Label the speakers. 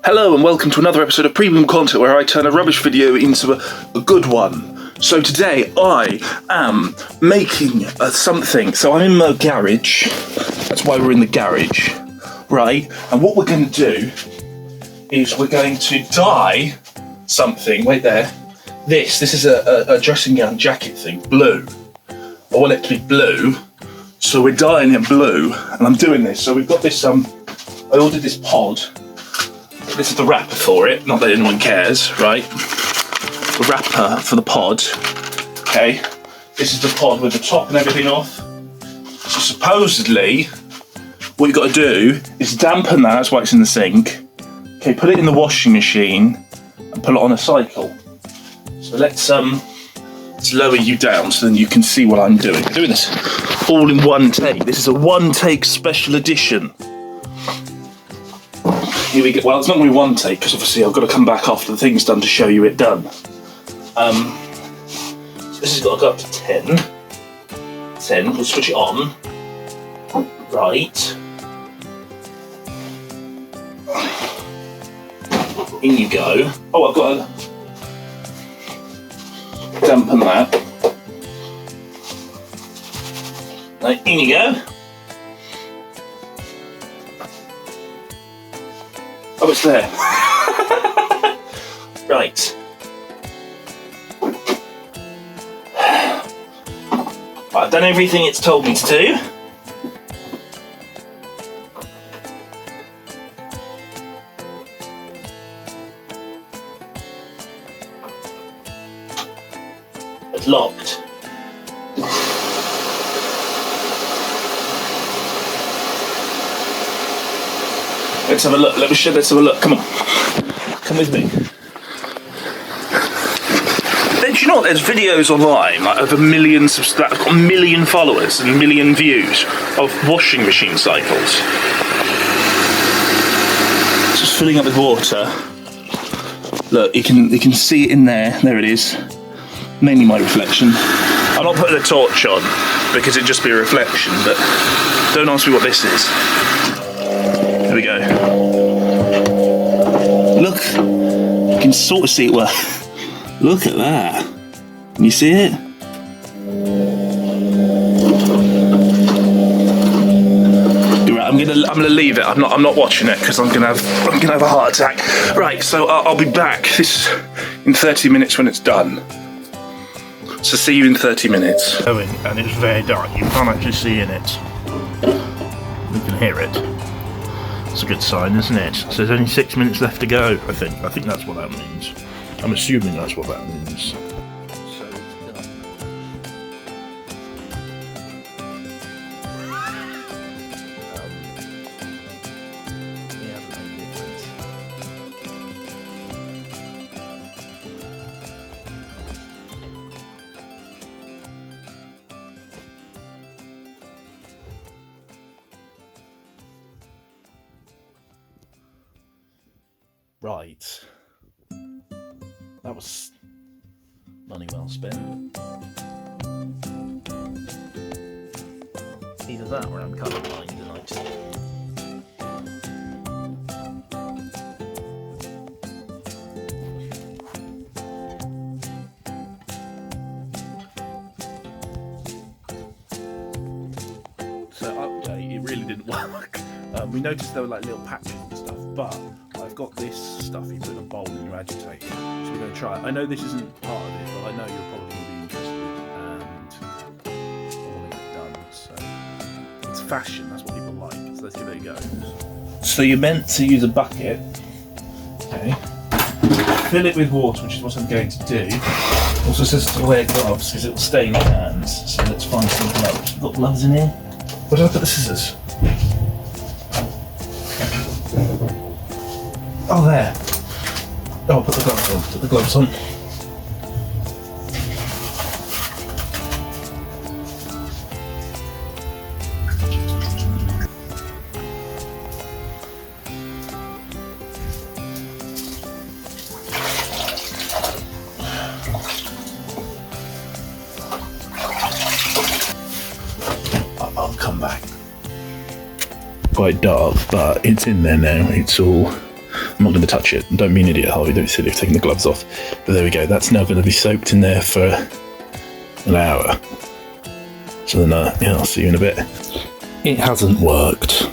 Speaker 1: Hello and welcome to another episode of Premium Content where I turn a rubbish video into a good one. So today I am making something. So I'm in my garage. That's why we're in the garage, right? And what we're going to do is we're going to dye something. Wait there. This is a dressing gown jacket thing, blue. I want it to be blue, so we're dyeing it blue, and I'm doing this. So we've got this. I ordered this pod. This is the wrapper for it, not that anyone cares, right? The wrapper for the pod, okay? This is the pod with the top and everything off. So supposedly, what you've got to do is dampen that, that's why it's in the sink. Okay, put it in the washing machine and put it on a cycle. So let's lower you down so then you can see what I'm doing. I'm doing this all in one take. This is a one-take special edition. Here we go. Well, it's not going to be one take because obviously I've got to come back after the thing's done to show you it done. So this has got to go up to 10. 10. We'll switch it on. Right. In you go. Oh, I've got to dampen that. Right, in you go. Oh, it's there. Right. I've done everything it's told me to do. It's locked. Let's have a look. Let's have a look. Come on. Come with me. Do you know what? There's videos online like of a million followers and a million views of washing machine cycles. Just filling up with water. Look, you can see it in there. There it is. Mainly my reflection. I'm not putting a torch on because it'd just be a reflection, but don't ask me what this is. There we go. Look, you can sort of see it well. Look at that. Can you see it? Right, I'm gonna leave it. I'm not watching it because I'm gonna have a heart attack. Right, so I'll be back. This in 30 minutes when it's done. So see you in 30 minutes.
Speaker 2: And it's very dark. You can't actually see in it. You can hear it. It's a good sign, isn't it? So there's only 6 minutes left to go, I think. I think that's what that means. I'm assuming that's what that means.
Speaker 1: Right. That was money well spent. Either that or I'm colourblind tonight. So update, it really didn't work. We noticed there were like little patches and stuff, but I've got this stuff you put in a bowl and you agitate it. So we're going to try it. I know this isn't part of it, but I know you're probably going to be interested and I want it done. So it's fashion, that's what people like. So let's give it a go. So you're meant to use a bucket. Okay. Fill it with water, which is what I'm going to do. Also says to wear gloves because it will stain your hands. So let's find some gloves. We've got gloves in here. Where did I put the scissors? Oh, there. Oh, put the gloves on. Put the gloves on. I'll come back. Quite dark, but it's in there now. It's all I'm not going to touch it. Don't be an idiot, Harvey. Don't be silly. I've taken the gloves off. But there we go. That's now going to be soaked in there for an hour. So then, yeah, I'll see you in a bit. It hasn't worked.